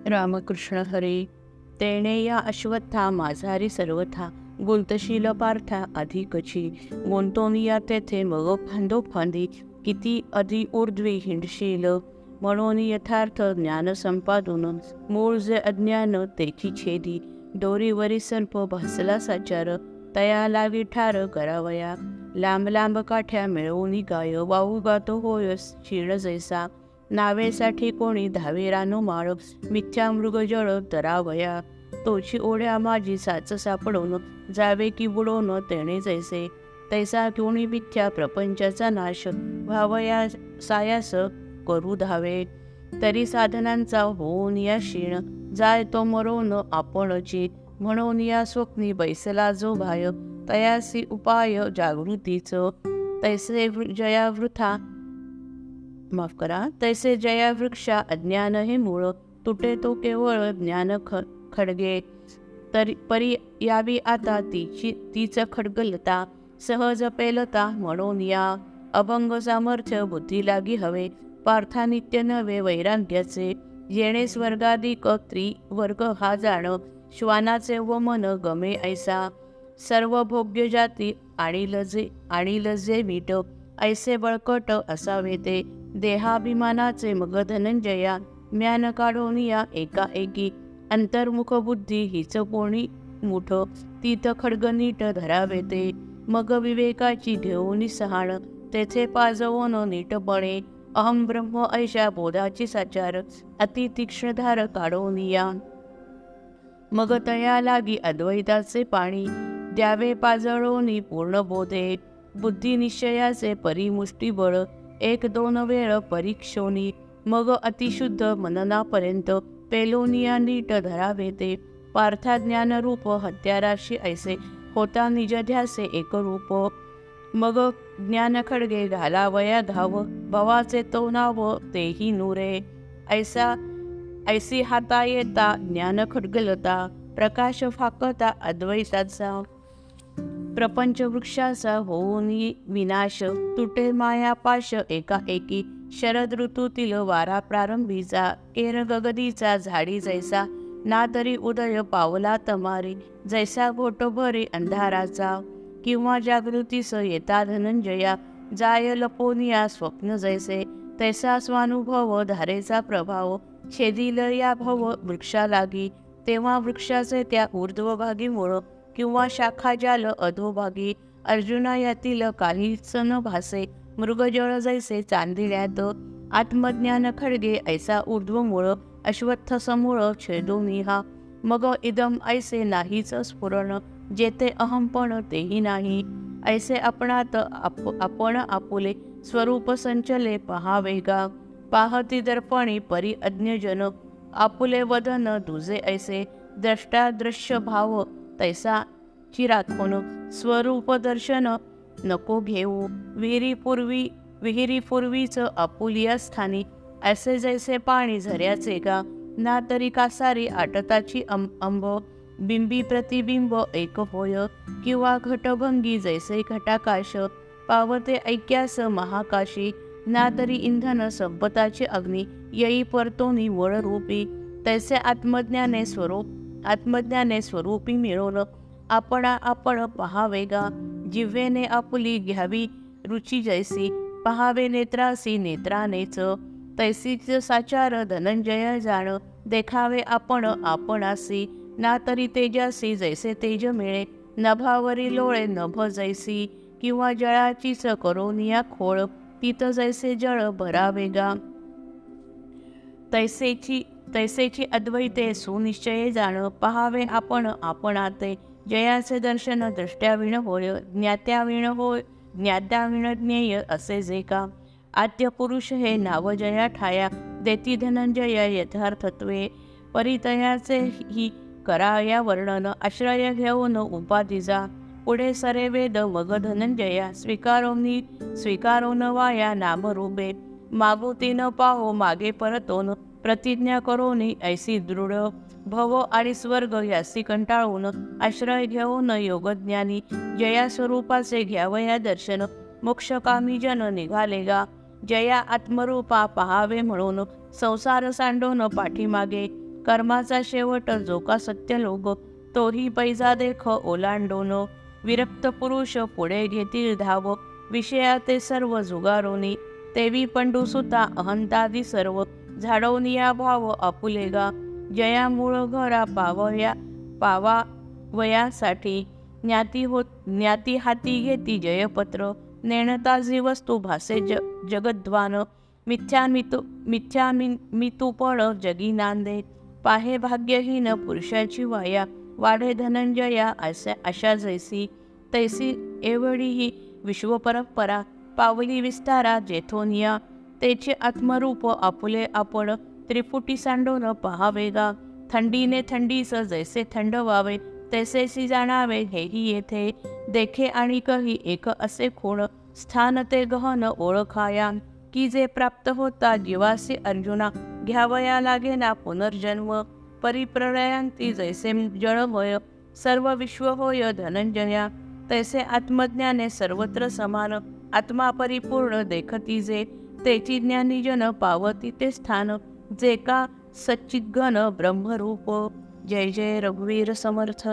रामकृष्ण हरी. तेणे या अश्वत्था माझारी सर्वथा, गुंतशील पार्था अधिकची. गुंतोनिया तेथे मग फांदोफांदी, किती अधि ऊर्ध्वी हिंडशील. म्हणून यथार्थ ज्ञान संपादून, मूळ जे अज्ञान तेची छेदी. दोरीवरी सर्प भासला साचार, तया लागी ठार करावया. लांब लांब काठ्या मिळवून गाय, वाहू गातो होय क्षीण जैसा. नावेसाठी कोणी धावे रानोमाळ, मिथ्या मृगजळ तरावया. तोची ओढ्या माझी साच सापडून, जावे की बुडवून तेणे जैसे. तैसा कोणी मिथ्या प्रपंचाचा नाश, व्हावया सायास करू धावे. तरी साधनांचा होऊन या क्षीण, जाय तो मरोन आपणची. म्हणून या स्वप्नी बैसला जो भाय, तयासी उपाय जागृतीच. तैसे जयावृथा तैसे जयावृक्षा अज्ञान हे मूळ, तुटे तो केवळ ज्ञान खडगे. तरी परी यावी आता तीच खडगलता, सहज पेलता म्हणून या. अभंग सामर्थ्य बुद्धी लागी हवे, पार्था नित्य नवे वैराग्याचे. येणे स्वर्गाधिक त्रिवर्ग हा जाण, श्वानाचे व मन गमे ऐसा. सर्व भोग्य जाती आणील जे मीठ, ऐसे बळकट असावे ते. देहाभिमानाचे मग धनंजया, म्यान काढून या एकाएकी. अंतर्मुख बुद्धी हीच कोणी मुठ, तीत खड्ग नीट धरावे ते. मग विवेकाची घेऊन सहाण, तेथे पाजवून नीटपणे. अहम ब्रह्म ऐशा बोधाची साचार, अति तीक्ष्णधार काढून या. मग तया लागी अद्वैताचे पाणी, द्यावे पाजळोनी पूर्ण बोधे. बुद्धी निश्चयाचे परिमुष्टी बळ, एक दोन वेळ परीक्षोनी. मग अतिशुद्ध मननापर्यंत, पेलोनिया नीट धरावे ते. पार्था ज्ञानरूप हत्याराशी ऐसे, होता निजध्यासे एकरूप. मग ज्ञान खडगे घालावया घाव, भवाचे तो नाव तेही नुरे. ऐसी हाता येता ज्ञान खडगलता, प्रकाश फाकता अद्वैताचा. प्रपंच वृक्षाचा होऊन विनाश, तुटे मायापाश एकाएकी. शरद ऋतूतील वारा प्रारंभीचा, केर गगदीचा झाडी जैसा. ना तरी उदय पावला तमारी, जैसा घोट भरे अंधाराचा. किंवा जागृतीस येता धनंजया, जाय लपोनिया स्वप्न जैसे. तैसा स्वानुभव धारेचा प्रभाव, छेदिल या भव वृक्षा लागी. तेव्हा वृक्षाचे त्या ऊर्ध्वभागी मूळ, किंवा शाखा जाल अधोभागी. अर्जुना यातील काहीच न भासे, मृगजळ जैसे चांदिल्यात. आत्मज्ञान खडगे ऐसा ऊर्ध्व मूळ, अश्वत्थ समूळ छेदोनी हा. मग इदम ऐसे नाहीच स्फुरण, जेथे अहमपण तेही नाही. ऐसे आपणात आपण आपुले, स्वरूप संचले पहावेगा. पाहती दर्पणी परी अज्ञजन, आपुले वदन तुझे ऐसे. द्रष्टा दृश्य भाव तैसा चिराखोन, स्वरूप दर्शन नको घेऊ. विहिरी पूर्वीच आपुलिया स्थानी, ऐसे जैसे पाणी झऱ्याचे गा. ना तरी कासारी आटताची अंब, बिंबी प्रतिबिंब एक होय. किंवा घटभंगी जैसे घटाकाश, पावते ऐक्यास महाकाशी. ना तरी इंधन संपताची अग्नी, येई परतोनी वळरूपी. तैसे आत्मज्ञाने स्वरूपी मिळवलं, आपण पहावेगा. जिव्हेने आपुली घ्यावी रुची जैसी, पहावे नेत्रासी नेत्रानेच. तैसीच साचार धनंजय जाण, देखावे आपणासी. ना तरी तेजासी जैसे तेज मिळे, नभावरी लोळे नभ जैसी. किंवा जळाचीच करोनिया खोळ, तीत जैसे जळ भरावेगा. तैसेची अद्वैते सुनिश्चय जाण, पहावे आपणाते. जयाचे दर्शन दृष्ट्याविण होय, ज्ञात्याविण ज्ञेय असे जे का. आद्य पुरुष हे नाव जया ठाया, देती धनंजय यथार्थत्वे. परितयाचे ही कराया वर्णन, आश्रय घेऊन उपाधिजा. पुढे सरे वेद मग धनंजया, स्वीकारोन वाया नामरूपे. मागुती न पाहो मागे परतोन, प्रतिज्ञा करोनी ऐसी दृढ. भव आणि स्वर्ग यासी कंटाळून, आश्रय घेऊन योगज्ञानी. जया स्वरूपाचे घ्यावया दर्शन, मोक्षकामी जन निघालेगा. जया आत्मरूपा पहावे म्हणून, संसार सांडून पाठीमागे. कर्माचा शेवट जो का सत्य लोक, तोही पैजा देख ओलांडून. विरक्त पुरुष पुढे घेतील धाव, विषयाते सर्व जुगारोनी. तेवी पंडुसुता अहंतादी सर्व, झाडवनिया भाव आपुलेगा. जया मूळ घरा पावावयासाठी, ज्ञाती हाती घेती जयपत्र. नेणताजी वस्तू भासे जगद्वान, मिथ्यामितुपण जगी नांदे. पाहे भाग्यहीन पुरुषाची वाया, वाढे धनंजया अशा जैसी. तैसी एवढी ही विश्वपरंपरा, पावली विस्तारा जेथोनिया. तेचे आत्मरूप आपुले आपण, त्रिपुटी सांडून पहावेगा. थंडीने थंडीस जैसे थंड व्हावे, तैसेसी जाणावे हेही येथे. देखे आणि कही एक असे खूण, स्थान ते गहन ओळखाया. की जे प्राप्त होता जीवासी अर्जुना, घ्यावया लागेना पुनर्जन्म. परिप्रलयांती जैसे जळमय, सर्व विश्व होय धनंजया. तैसे आत्मज्ञाने सर्वत्र समान, आत्मा परिपूर्ण देखती जे. तेची ज्ञानीजन पावती ते स्थान, जे का सच्चिद्घन ब्रह्मरूप. जय जय रघुवीर समर्थ.